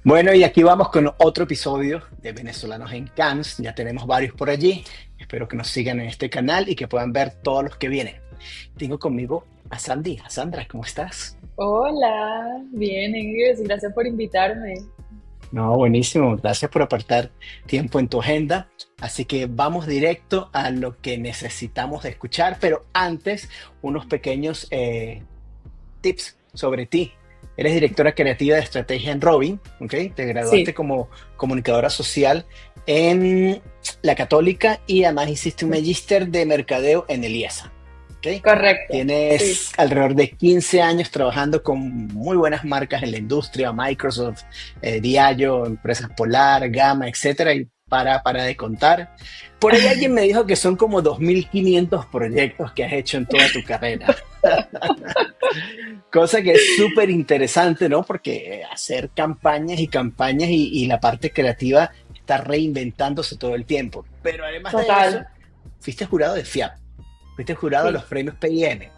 Bueno, y aquí vamos con otro episodio de Venezolanos en Cannes. Ya tenemos varios por allí. Espero que nos sigan en este canal y que puedan ver todos los que vienen. Tengo conmigo a Sandy. A Sandra, ¿cómo estás? Hola, bien, Ingrid, gracias por invitarme. No, buenísimo. Gracias por apartar tiempo en tu agenda. Así que vamos directo a lo que necesitamos de escuchar, pero antes unos pequeños tips sobre ti. Eres directora creativa de estrategia en Robin, ¿ok? Te graduaste Sí, como comunicadora social en la Católica y además hiciste un magíster de mercadeo en el IESA, ¿ok? correcto, sí. Tienes alrededor de 15 años trabajando con muy buenas marcas en la industria, Microsoft, Diageo, Empresas Polar, Gama, etcétera, y para de contar. Por ahí alguien me dijo que son como 2.500 proyectos que has hecho en toda tu carrera. Cosa que es súper interesante, ¿no? Porque hacer campañas y campañas y la parte creativa está reinventándose todo el tiempo. Pero además de eso, Total, fuiste jurado de FIAP, fuiste jurado de los sí. premios PIM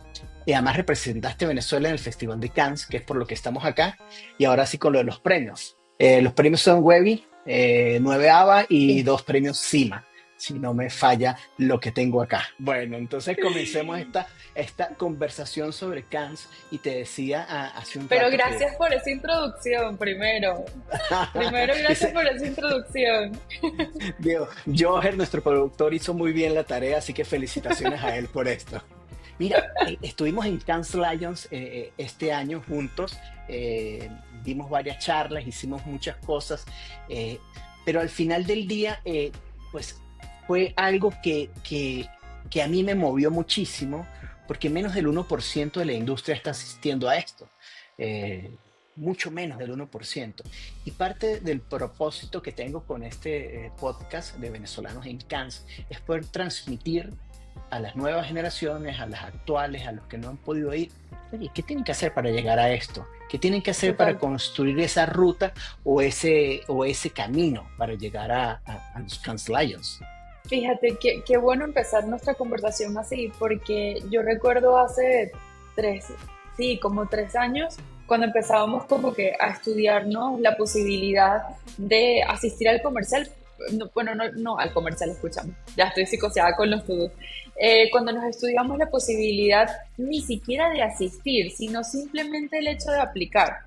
y además representaste a Venezuela en el Festival de Cannes, que es por lo que estamos acá, y ahora sí con lo de los premios. Los premios son Webby, 9 ABA y Sí. dos premios CIMA, si no me falla lo que tengo acá. Bueno, entonces comencemos esta conversación sobre Cannes y te decía hace un Pero rato que gracias por esa introducción, primero. Primero, gracias dice, por esa introducción. digo, Joher, nuestro productor, hizo muy bien la tarea, así que felicitaciones a él por esto. Mira, estuvimos en Cannes Lions este año juntos, dimos varias charlas, hicimos muchas cosas, eh, pero al final del día, pues fue algo que a mí me movió muchísimo, porque menos del 1% de la industria está asistiendo a esto. Eh, Mucho menos del 1%. Y parte del propósito que tengo con este podcast de Venezolanos en Cannes es poder transmitir a las nuevas generaciones, a las actuales, a los que no han podido ir, oye, ¿qué tienen que hacer para llegar a esto? ¿Qué tienen que hacer para Total. construir esa ruta o ese camino para llegar a los Cannes Lions? Fíjate, qué bueno empezar nuestra conversación así, porque yo recuerdo hace tres, sí, como 3 años, cuando empezábamos como que a estudiarnos la posibilidad de asistir al comercial. No, bueno, no al comercial, escuchamos, ya estoy psicoseada con los todos. Cuando nos estudiamos la posibilidad ni siquiera de asistir, sino simplemente el hecho de aplicar.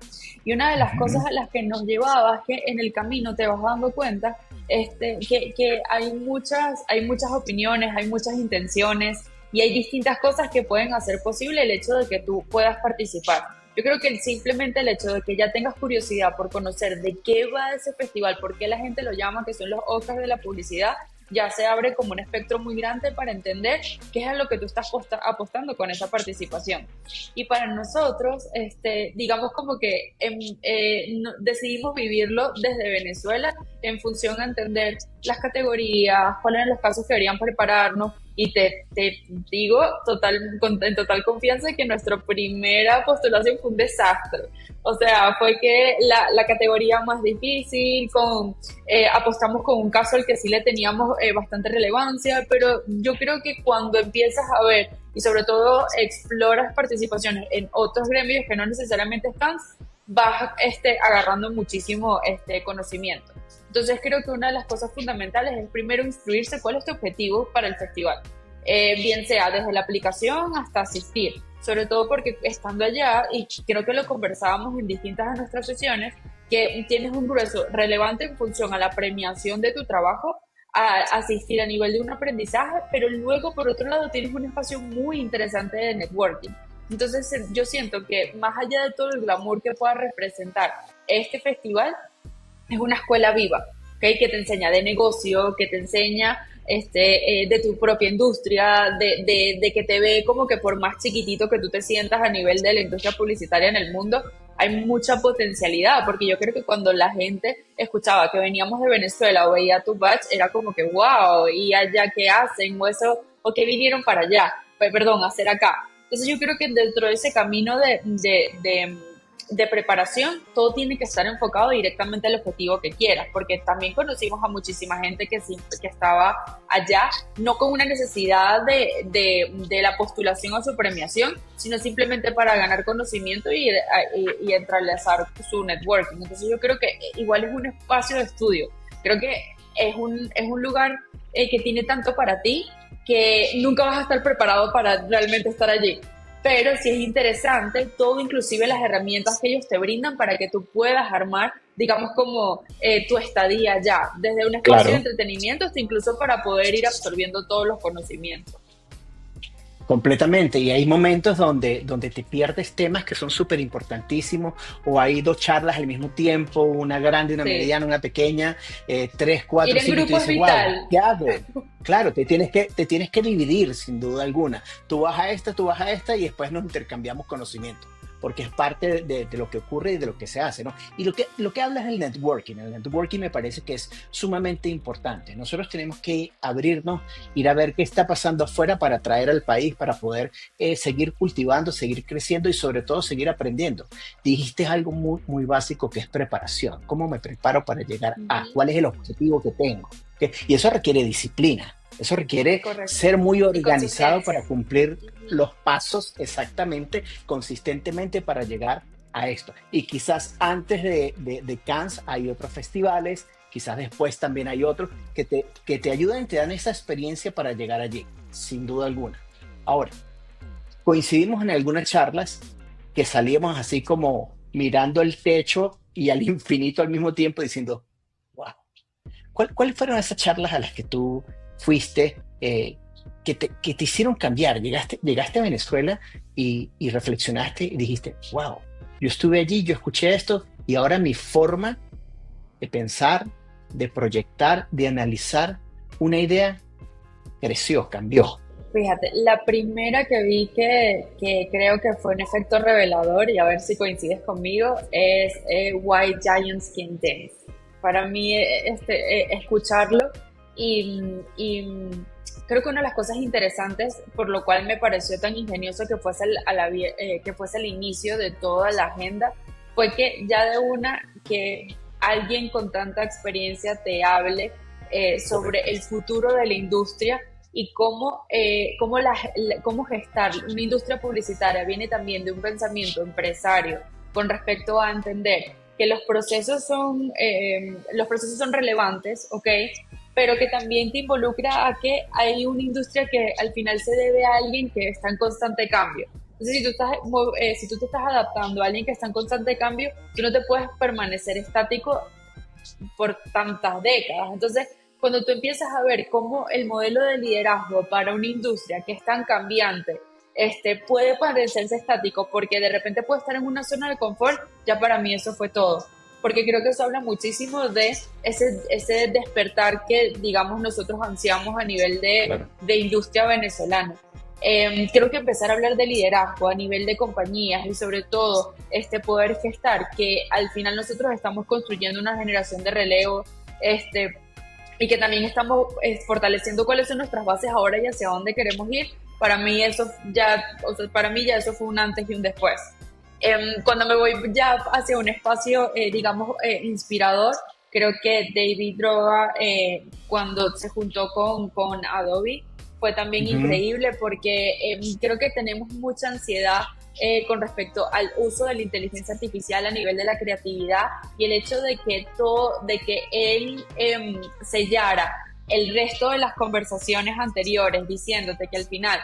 Y una de las cosas Ujú. a las que nos llevaba es que en el camino te vas dando cuenta que hay muchas opiniones, hay muchas intenciones y hay distintas cosas que pueden hacer posible el hecho de que tú puedas participar. Yo creo que simplemente el hecho de que ya tengas curiosidad por conocer de qué va ese festival, por qué la gente lo llama, que son los Oscars de la publicidad, ya se abre como un espectro muy grande para entender qué es a lo que tú estás apostando con esa participación. Y para nosotros, digamos como que decidimos vivirlo desde Venezuela en función a entender las categorías, cuáles eran los casos que deberían prepararnos. Y te digo en total confianza que nuestra primera postulación fue un desastre. O sea, fue que la categoría más difícil, apostamos con un caso al que sí le teníamos bastante relevancia, pero yo creo que cuando empiezas a ver y sobre todo exploras participaciones en otros gremios que no necesariamente están, vas agarrando muchísimo conocimiento. Entonces creo que una de las cosas fundamentales es primero instruirse cuál es tu objetivo para el festival, bien sea desde la aplicación hasta asistir, sobre todo porque estando allá, y creo que lo conversábamos en distintas de nuestras sesiones, que tienes un grueso relevante en función a la premiación de tu trabajo, a asistir a nivel de un aprendizaje, pero luego por otro lado tienes un espacio muy interesante de networking. Entonces yo siento que más allá de todo el glamour que pueda representar este festival, es una escuela viva, ¿okay? Que te enseña de negocio, que te enseña de tu propia industria, de que te ve como que por más chiquitito que tú te sientas a nivel de la industria publicitaria en el mundo, hay mucha potencialidad, porque yo creo que cuando la gente escuchaba que veníamos de Venezuela o veía tu batch, era como que wow, y allá qué hacen, o eso, o qué vinieron para allá, perdón, hacer acá. Entonces yo creo que dentro de ese camino de preparación, todo tiene que estar enfocado directamente al objetivo que quieras, porque también conocimos a muchísima gente que estaba allá, no con una necesidad de la postulación o su premiación, sino simplemente para ganar conocimiento y entrelazar su networking. Entonces yo creo que igual es un espacio de estudio, creo que es un lugar que tiene tanto para ti que nunca vas a estar preparado para realmente estar allí. Pero sí es interesante todo, inclusive las herramientas que ellos te brindan para que tú puedas armar, digamos, como tu estadía allá, desde un espacio de Claro. entretenimiento hasta incluso para poder ir absorbiendo todos los conocimientos. Completamente, y hay momentos donde te pierdes temas que son súper importantísimos, o hay dos charlas al mismo tiempo, una grande, una Sí. mediana, una pequeña, tres, Ir cuatro, en cinco, y tú grupo es dices, wow, vital. ¿qué hago? Claro, te tienes que dividir sin duda alguna. Tú vas a esta y después nos intercambiamos conocimiento, porque es parte de lo que ocurre y de lo que se hace, ¿no? Y lo que hablas del networking, el networking me parece que es sumamente importante. Nosotros tenemos que abrirnos, ir a ver qué está pasando afuera para traer al país, para poder seguir cultivando, seguir creciendo y sobre todo seguir aprendiendo. Dijiste algo muy, muy básico que es preparación. ¿Cómo me preparo para llegar a? Ujú. ¿Cuál es el objetivo que tengo? ¿Ok? Y eso requiere disciplina. Eso requiere Correcto. ser muy Y organizado consistencia. para cumplir Ujú. los pasos exactamente, consistentemente para llegar a esto. Y quizás antes de Cannes hay otros festivales, quizás después también hay otros que te ayudan, te dan esa experiencia para llegar allí, sin duda alguna. Ahora, coincidimos en algunas charlas que salíamos así como mirando el techo y al infinito al mismo tiempo diciendo, wow, ¿cuáles fueron esas charlas a las que tú fuiste que te hicieron cambiar? Llegaste a Venezuela y reflexionaste y dijiste, wow, yo estuve allí, yo escuché esto y ahora mi forma de pensar, de proyectar, de analizar una idea creció, cambió. Fíjate, la primera que vi que creo que fue un efecto revelador, y a ver si coincides conmigo, es Why Giants Can Dance. Para mí, escucharlo y, y creo que una de las cosas interesantes, por lo cual me pareció tan ingenioso que fuese el inicio de toda la agenda, fue que ya de una que alguien con tanta experiencia te hable sobre Correcto. el futuro de la industria y cómo gestar una industria publicitaria viene también de un pensamiento empresario con respecto a entender que los procesos son relevantes, ¿ok? Pero que también te involucra a que hay una industria que al final se debe a alguien que está en constante cambio. Entonces, si tú te estás adaptando a alguien que está en constante cambio, tú no te puedes permanecer estático por tantas décadas. Entonces, cuando tú empiezas a ver cómo el modelo de liderazgo para una industria que es tan cambiante puede parecerse estático porque de repente puede estar en una zona de confort, ya para mí eso fue todo. Porque creo que eso habla muchísimo de ese despertar que, digamos, nosotros ansiamos a nivel Claro. de industria venezolana. Creo que empezar a hablar de liderazgo a nivel de compañías y sobre todo poder gestar que al final nosotros estamos construyendo una generación de relevo y que también estamos fortaleciendo cuáles son nuestras bases ahora y hacia dónde queremos ir. Para mí eso ya, o sea, para mí ya eso fue un antes y un después. Cuando me voy ya hacia un espacio, digamos, inspirador, creo que David Droga, cuando se juntó con Adobe, fue también Ujú. increíble porque creo que tenemos mucha ansiedad con respecto al uso de la inteligencia artificial a nivel de la creatividad y el hecho de que él sellara el resto de las conversaciones anteriores diciéndote que al final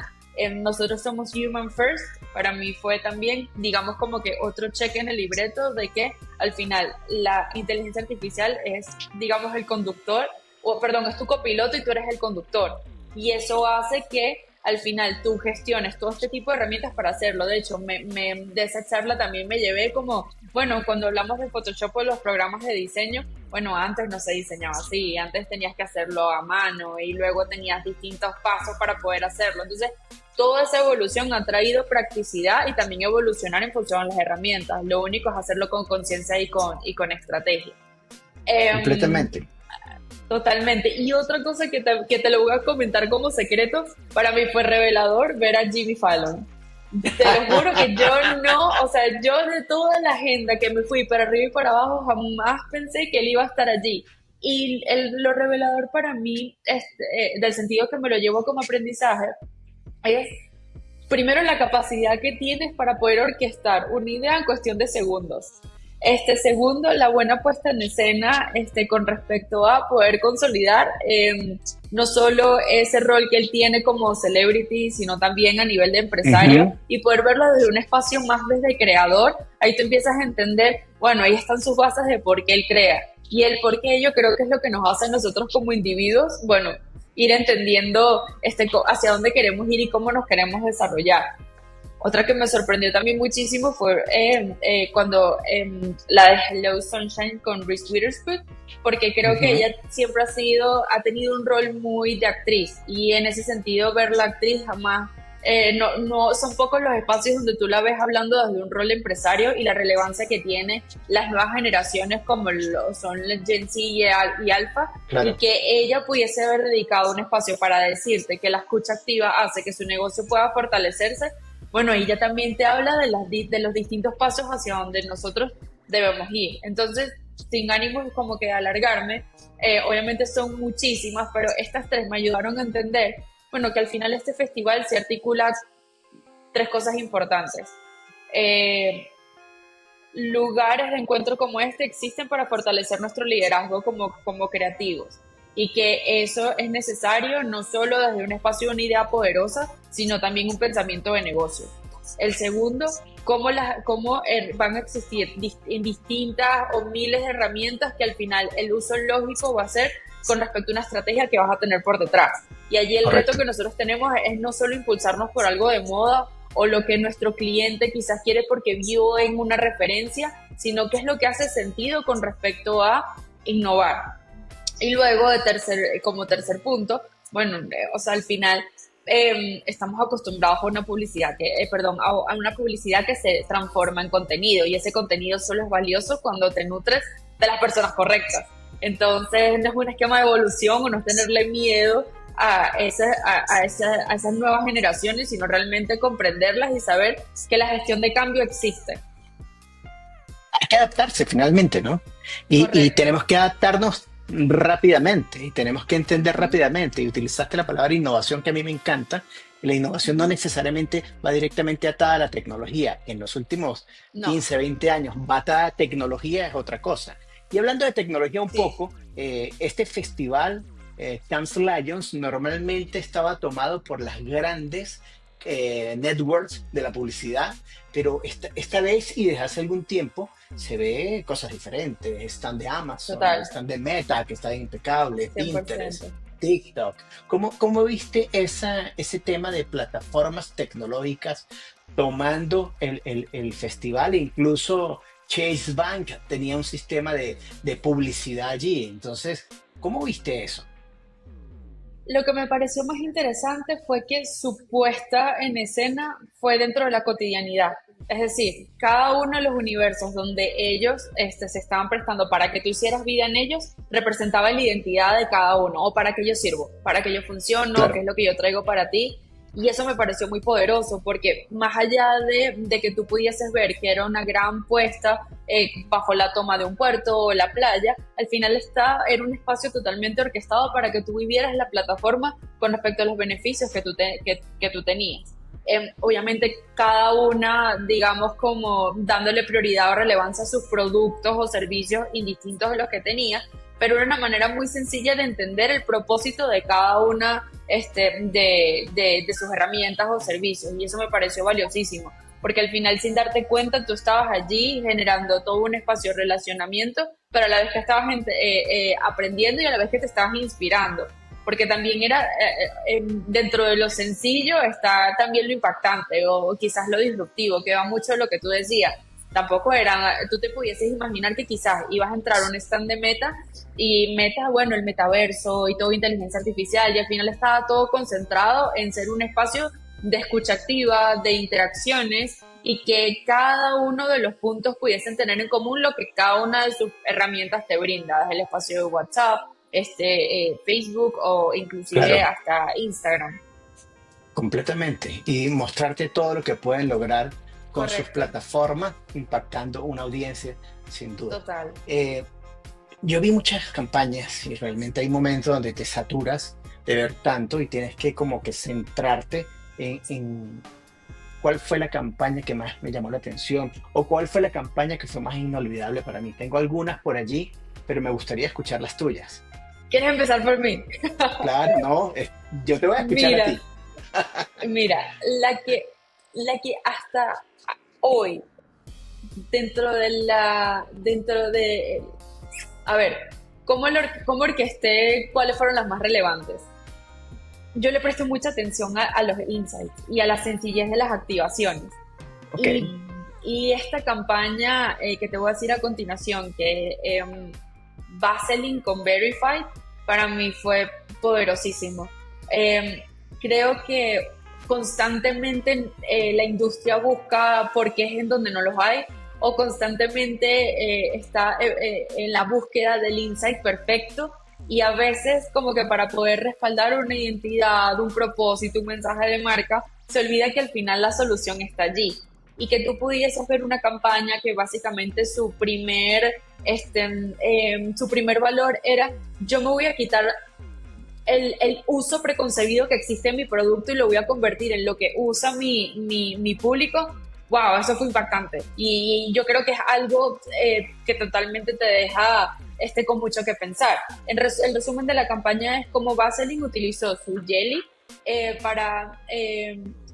nosotros somos human first, para mí fue también, digamos, como que otro cheque en el libreto de que al final la inteligencia artificial es, digamos, el conductor, o perdón, es tu copiloto y tú eres el conductor. Y eso hace que al final tú gestiones todo este tipo de herramientas para hacerlo. De hecho, de esa charla también me llevé como, bueno, cuando hablamos de Photoshop o los programas de diseño, bueno, antes no se diseñaba así, antes tenías que hacerlo a mano y luego tenías distintos pasos para poder hacerlo. Entonces, toda esa evolución ha traído practicidad y también evolucionar en función a las herramientas. Lo único es hacerlo con conciencia y con estrategia. Eh, Completamente. Totalmente. Y otra cosa que te lo voy a comentar como secreto, para mí fue revelador ver a Jimmy Fallon. Te lo juro que yo no, o sea, yo de toda la agenda que me fui para arriba y para abajo, jamás pensé que él iba a estar allí. Y lo revelador para mí, del sentido que me lo llevo como aprendizaje, es primero la capacidad que tienes para poder orquestar una idea en cuestión de segundos. Segundo, la buena puesta en escena con respecto a poder consolidar no solo ese rol que él tiene como celebrity, sino también a nivel de empresario Ujú. y poder verlo desde un espacio más desde creador. Ahí te empiezas a entender, bueno, ahí están sus bases de por qué él crea. Y el por qué yo creo que es lo que nos hace a nosotros como individuos, bueno, ir entendiendo hacia dónde queremos ir y cómo nos queremos desarrollar. Otra que me sorprendió también muchísimo fue cuando la de Hello Sunshine con Reese Witherspoon, porque creo que Ujú. ella siempre ha tenido un rol muy de actriz y en ese sentido ver la actriz jamás, no, son pocos los espacios donde tú la ves hablando desde un rol empresario y la relevancia que tiene las nuevas generaciones como son la Gen Z y Alpha, y Claro. que ella pudiese haber dedicado un espacio para decirte que la escucha activa hace que su negocio pueda fortalecerse. Bueno, ella también te habla de los distintos pasos hacia donde nosotros debemos ir. Entonces, sin ánimos como que de alargarme, obviamente son muchísimas, pero estas tres me ayudaron a entender, bueno, que al final este festival se articula tres cosas importantes. Eh, Lugares de encuentro como este existen para fortalecer nuestro liderazgo como creativos y que eso es necesario no solo desde un espacio de una idea poderosa, sino también un pensamiento de negocio. El segundo, cómo van a existir en distintas o miles de herramientas que al final el uso lógico va a ser con respecto a una estrategia que vas a tener por detrás. Y allí el reto Correcto. que nosotros tenemos es no solo impulsarnos por algo de moda o lo que nuestro cliente quizás quiere porque vio en una referencia, sino qué es lo que hace sentido con respecto a innovar. Y luego, como tercer punto, bueno, o sea, al final estamos acostumbrados a una publicidad perdón, a una publicidad que se transforma en contenido y ese contenido solo es valioso cuando te nutres de las personas correctas. Entonces, no es un esquema de evolución o no es tenerle miedo a esas nuevas generaciones, sino realmente comprenderlas y saber que la gestión de cambio existe. Hay que adaptarse finalmente, ¿no? Y Correcto. tenemos que adaptarnos rápidamente y tenemos que entender Uh -huh. rápidamente. Y utilizaste la palabra innovación que a mí me encanta. Y la Uh innovación no -huh. necesariamente va directamente atada a la tecnología. En los últimos No, 15, 20 años, va atada a tecnología es otra cosa. Y hablando de tecnología un sí, poco, este festival, Cannes Lions, normalmente estaba tomado por las grandes networks de la publicidad, pero esta vez y desde hace algún tiempo se ve cosas diferentes. Están de Amazon, total, están de Meta, que está impecable, Pinterest, 100%. TikTok. ¿Cómo viste ese tema de plataformas tecnológicas tomando el festival? Incluso Chase Bank tenía un sistema de publicidad allí. Entonces, ¿cómo viste eso? Lo que me pareció más interesante fue que su puesta en escena fue dentro de la cotidianidad. Es decir, cada uno de los universos donde ellos se estaban prestando para que tú hicieras vida en ellos, representaba la identidad de cada uno, o para qué yo sirvo, para qué yo funciono, qué Claro. es lo que yo traigo para ti. Y eso me pareció muy poderoso, porque más allá de que tú pudieses ver que era una gran puesta bajo la toma de un puerto o la playa, al final era un espacio totalmente orquestado para que tú vivieras la plataforma con respecto a los beneficios que tú tenías. Obviamente cada una, digamos, como dándole prioridad o relevancia a sus productos o servicios indistintos de los que tenía, pero era una manera muy sencilla de entender el propósito de cada una de sus herramientas o servicios, y eso me pareció valiosísimo, porque al final, sin darte cuenta, tú estabas allí generando todo un espacio de relacionamiento, pero a la vez que estabas aprendiendo y a la vez que te estabas inspirando, porque también era, dentro de lo sencillo está también lo impactante o quizás lo disruptivo, que va mucho de lo que tú decías. Tampoco era, tú te pudieses imaginar que quizás ibas a entrar a un stand de Meta y Meta, bueno, el metaverso y todo inteligencia artificial, y al final estaba todo concentrado en ser un espacio de escucha activa, de interacciones, y que cada uno de los puntos pudiesen tener en común lo que cada una de sus herramientas te brinda, desde el espacio de WhatsApp, Facebook o inclusive Claro. hasta Instagram. completamente. Y mostrarte todo lo que pueden lograr con sus Correcto, plataformas, impactando una audiencia, sin duda. total. Eh, yo vi muchas campañas y realmente hay momentos donde te saturas de ver tanto y tienes que como que centrarte en cuál fue la campaña que más me llamó la atención o cuál fue la campaña que fue más inolvidable para mí. Tengo algunas por allí, pero me gustaría escuchar las tuyas. ¿Quieres empezar por mí? Claro, no, yo te voy a escuchar a Mira, ti. mira, la que hasta hoy, dentro de, a ver, cómo orquesté cuáles fueron las más relevantes? Yo le presto mucha atención a los insights y a la sencillez de las activaciones. Ok, Y, y esta campaña que te voy a decir a continuación, que Vaseline con Verified, para mí fue poderosísimo. Creo que constantemente la industria busca por qué es en donde no los hay, o constantemente está en la búsqueda del insight perfecto, y a veces como que para poder respaldar una identidad, un propósito, un mensaje de marca, se olvida que al final la solución está allí y que tú pudieses ver una campaña que básicamente su primer valor era: yo me voy a quitar el uso preconcebido que existe en mi producto y lo voy a convertir en lo que usa mi público. Wow, eso fue impactante. Y yo creo que es algo que totalmente te deja con mucho que pensar. El resumen de la campaña es cómo Vaseline utilizó su jelly para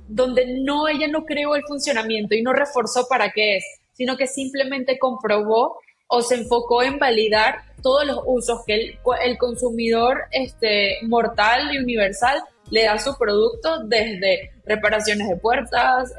donde ella no creó el funcionamiento y no reforzó para qué es, sino que simplemente comprobó o se enfocó en validar todos los usos que el consumidor mortal y universal le da a su producto, desde reparaciones de puertas,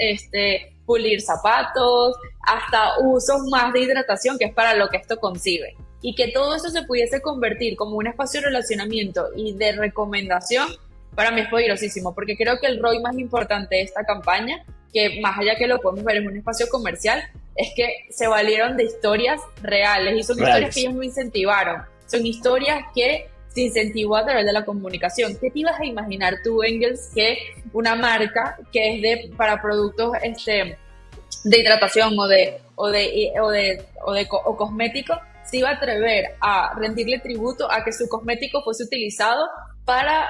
pulir zapatos, hasta usos más de hidratación, que es para lo que esto concibe. Y que todo eso se pudiese convertir como un espacio de relacionamiento y de recomendación, para mí es poderosísimo, porque creo que el ROI más importante de esta campaña, que más allá que lo podemos ver en un espacio comercial, es que se valieron de historias reales, y son historias que reales. ellos no incentivaron, son historias que se incentivó a través de la comunicación. ¿Qué te ibas a imaginar tú, Engels, que una marca que es para productos de hidratación o cosméticos se iba a atrever a rendirle tributo a que su cosmético fuese utilizado para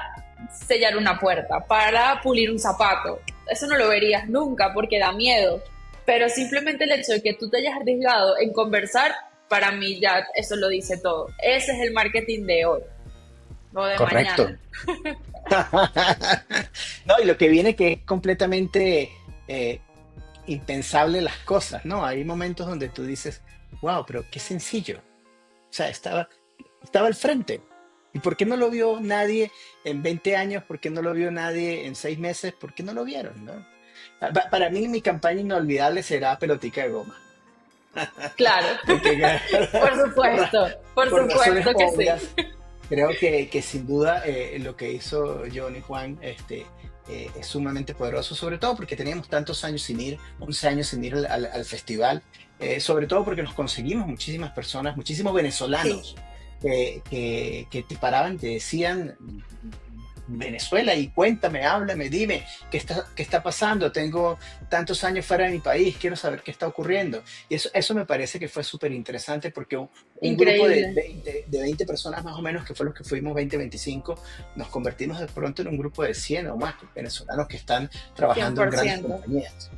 sellar una puerta, para pulir un zapato? Eso no lo verías nunca porque da miedo, pero simplemente el hecho de que tú te hayas arriesgado en conversar, para mí ya eso lo dice todo. Ese es el marketing de hoy, o de Correcto. mañana. No, y lo que viene que es completamente eh, impensable las cosas, ¿no? Hay momentos donde tú dices, wow, pero qué sencillo. O sea, estaba al frente. ¿Y por qué no lo vio nadie en 20 años? ¿Por qué no lo vio nadie en 6 meses? ¿Por qué no lo vieron, no? Para mí, mi campaña inolvidable será Pelotica de Goma. Claro, Porque por por razones supuesto que obvias, sí. creo que sin duda lo que hizo Johnny Juan es sumamente poderoso, sobre todo porque teníamos tantos años sin ir, 11 años sin ir al festival, sobre todo porque nos conseguimos muchísimas personas, muchísimos Sí, venezolanos que te paraban, te decían Venezuela y cuéntame, háblame, dime qué está pasando. Tengo tantos años fuera de mi país, quiero saber qué está ocurriendo. Y eso me parece que fue súper interesante porque un grupo de increíble, 20 personas más o menos, que fue los que fuimos 20-25, nos convertimos de pronto en un grupo de 100 o más venezolanos que están cien trabajando en por grandes ciento compañías.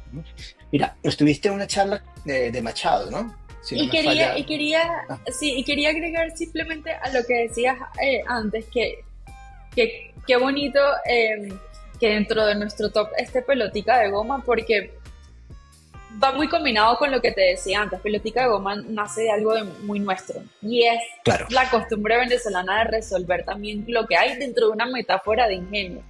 Mira, estuviste en una charla de Machado, ¿no? Si no Y me quería, falla. y quería, Ah, sí, y quería agregar simplemente a lo que decías antes, que qué bonito que dentro de nuestro top pelotica de goma, porque va muy combinado con lo que te decía antes. Pelotica de goma nace de algo muy nuestro, y es claro, la costumbre venezolana de resolver también lo que hay dentro de una metáfora de ingenio.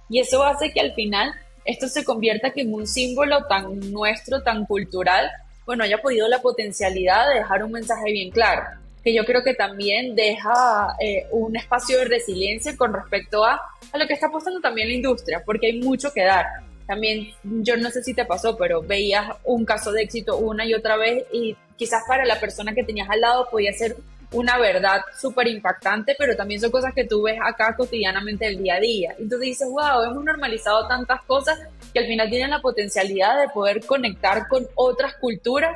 Y eso hace que al final esto se convierta que en un símbolo tan nuestro, tan cultural, bueno, haya podido la potencialidad de dejar un mensaje bien claro, que yo creo que también deja un espacio de resiliencia con respecto a lo que está apostando también la industria, porque hay mucho que dar. También, yo no sé si te pasó, pero veías un caso de éxito una y otra vez, y quizás para la persona que tenías al lado podía ser una verdad súper impactante, pero también son cosas que tú ves acá cotidianamente el día a día. Entonces dices, wow, hemos normalizado tantas cosas que al final tienen la potencialidad de poder conectar con otras culturas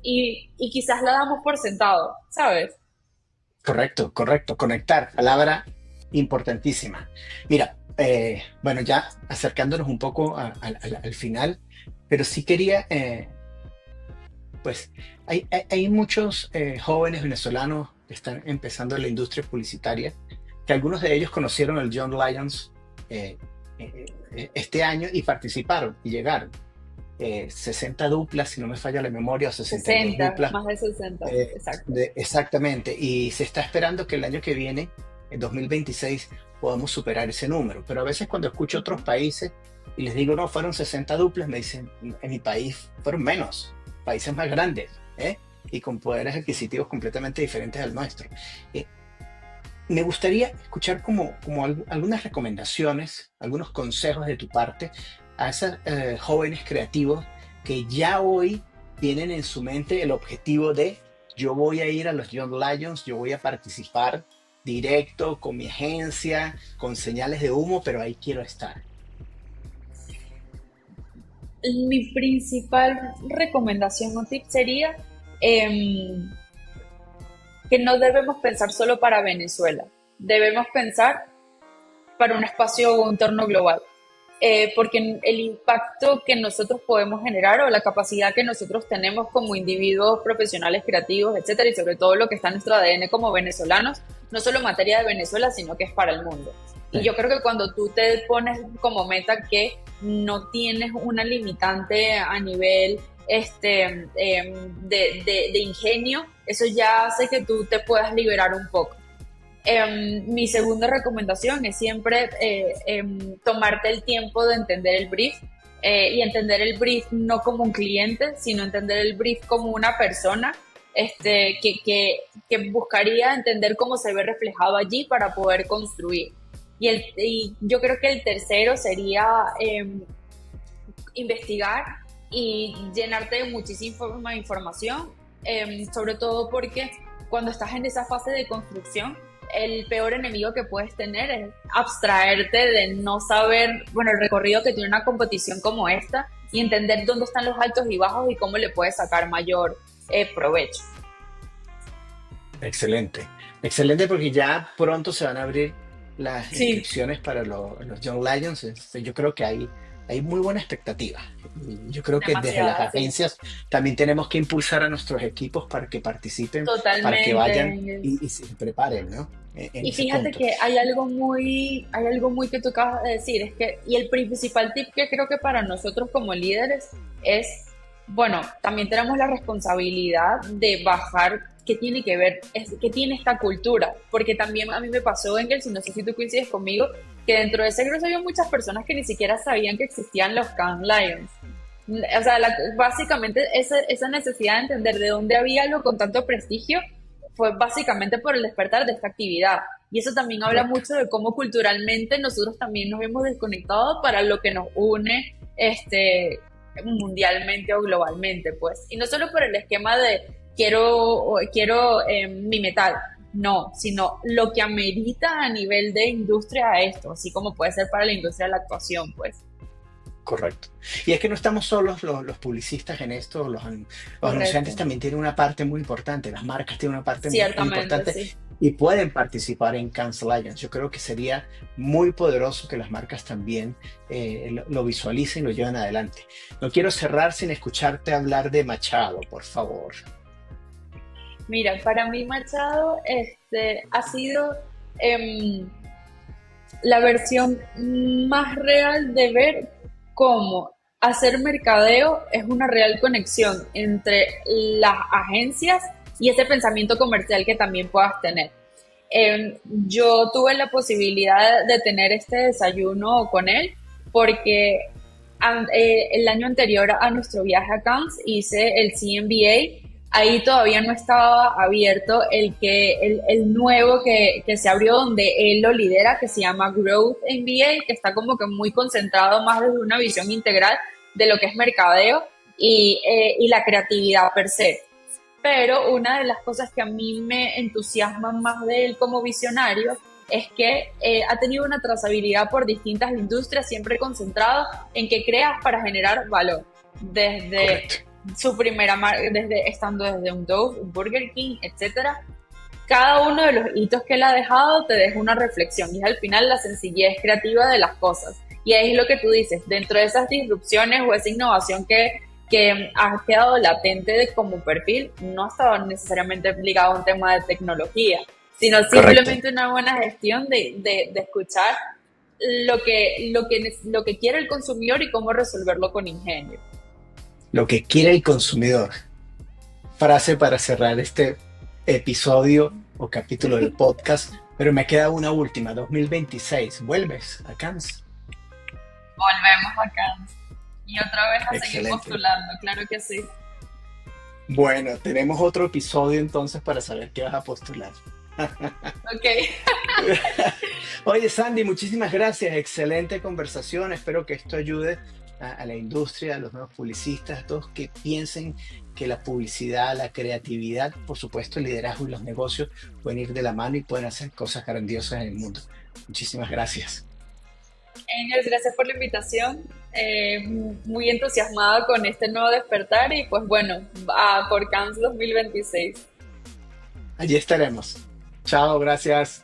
y quizás la damos por sentado, ¿sabes? Correcto, correcto. Conectar, palabra importantísima. Mira, bueno, ya acercándonos un poco al final, pero sí quería, pues, hay muchos jóvenes venezolanos que están empezando en la industria publicitaria, que algunos de ellos conocieron el Young Lions este año y participaron y llegaron. 60 duplas, si no me falla la memoria, o 62 60, duplas. más de 60, exacto. Exactamente, y se está esperando que el año que viene, en 2026, podamos superar ese número. Pero a veces cuando escucho otros países y les digo, no, fueron 60 duplas, me dicen, en mi país fueron menos, países más grandes, ¿eh? Y con poderes adquisitivos completamente diferentes al nuestro. Eh, Me gustaría escuchar algunas recomendaciones, algunos consejos de tu parte a esos jóvenes creativos que ya hoy tienen en su mente el objetivo de yo voy a ir a los Young Lions, yo voy a participar directo con mi agencia, con señales de humo, pero ahí quiero estar. Mi principal recomendación o tip sería em, que no debemos pensar solo para Venezuela, debemos pensar para un espacio o un entorno global. Porque el impacto que nosotros podemos generar o la capacidad que nosotros tenemos como individuos profesionales creativos, etcétera, y sobre todo lo que está en nuestro ADN como venezolanos, no solo en materia de Venezuela, sino que es para el mundo. Y Sí, yo creo que cuando tú te pones como meta que no tienes una limitante a nivel de ingenio, eso ya hace que tú te puedas liberar un poco. Mi segunda recomendación es siempre tomarte el tiempo de entender el brief y entender el brief no como un cliente, sino entender el brief como una persona que buscaría entender cómo se ve reflejado allí para poder construir. Y yo creo que el tercero sería investigar y llenarte de muchísima información, sobre todo porque cuando estás en esa fase de construcción, el peor enemigo que puedes tener es abstraerte de no saber, bueno, el recorrido que tiene una competición como esta y entender dónde están los altos y bajos y cómo le puedes sacar mayor provecho. excelente. Excelente porque ya pronto se van a abrir las Sí, inscripciones para los Young Lions. Yo creo que hay muy buena expectativa. Y yo creo que desde las demasiado, sí. agencias también tenemos que impulsar a nuestros equipos para que participen, para que Totalmente. vayan y se preparen, ¿no? En Y ese fíjate punto. que hay algo muy que tú acabas de decir, es que, y el principal tip que creo que para nosotros como líderes es, bueno, también tenemos la responsabilidad de bajar qué tiene que ver, qué tiene esta cultura, porque también a mí me pasó, Engels, y no sé si tú coincides conmigo, que dentro de ese grupo había muchas personas que ni siquiera sabían que existían los Cannes Lions. O sea, básicamente esa necesidad de entender de dónde había algo con tanto prestigio fue básicamente por el despertar de esta actividad. Y eso también habla Correcto. mucho de cómo culturalmente nosotros también nos hemos desconectado para lo que nos une mundialmente o globalmente, pues. Y no solo por el esquema de quiero mi metal, no, sino lo que amerita a nivel de industria a esto, así como puede ser para la industria de la actuación, pues. Correcto. Y es que no estamos solos los publicistas en esto, los anunciantes Correcto. también tienen una parte muy importante, las marcas tienen una parte muy Ciertamente, importante sí. y pueden participar en Cannes Lions. Yo creo que sería muy poderoso que las marcas también lo visualicen y lo lleven adelante. No quiero cerrar sin escucharte hablar de Machado, por favor. Mira, para mí Machado ha sido em, la versión más real de ver cómo hacer mercadeo es una real conexión entre las agencias y ese pensamiento comercial que también puedas tener. Yo tuve la posibilidad de tener este desayuno con él porque el año anterior a nuestro viaje a Cannes hice el CMBA. Ahí todavía no estaba abierto el nuevo que se abrió donde él lo lidera, que se llama Growth MBA, que está como que muy concentrado más desde una visión integral de lo que es mercadeo y la creatividad per se. pero una de las cosas que a mí me entusiasman más de él como visionario es que ha tenido una trazabilidad por distintas industrias, siempre concentrado en que creas para generar valor. Desde Correcto. su primera marca, estando desde un Dove, un Burger King, etcétera. Cada uno de los hitos que él ha dejado te deja una reflexión y es al final la sencillez creativa de las cosas. Y ahí es lo que tú dices, dentro de esas disrupciones o esa innovación que ha quedado latente como perfil, no estaba necesariamente ligado a un tema de tecnología, sino Correcto. simplemente una buena gestión de escuchar lo que quiere el consumidor y cómo resolverlo con ingenio. Lo que quiere el consumidor. Frase para cerrar este episodio o capítulo del podcast, pero me queda una última, 2026. ¿Vuelves a Cannes? Volvemos acá. Y otra vez a seguir Excelente. postulando, claro que sí. Bueno, tenemos otro episodio entonces para saber qué vas a postular. Ok, Oye, Sandy, muchísimas gracias. Excelente conversación. Espero que esto ayude a la industria, a los nuevos publicistas, a todos que piensen que la publicidad, la creatividad, por supuesto, el liderazgo y los negocios pueden ir de la mano y pueden hacer cosas grandiosas en el mundo. Muchísimas gracias. Angels, gracias por la invitación. Muy entusiasmada con este nuevo despertar y pues bueno, por Cannes 2026. Allí estaremos. Chao, gracias.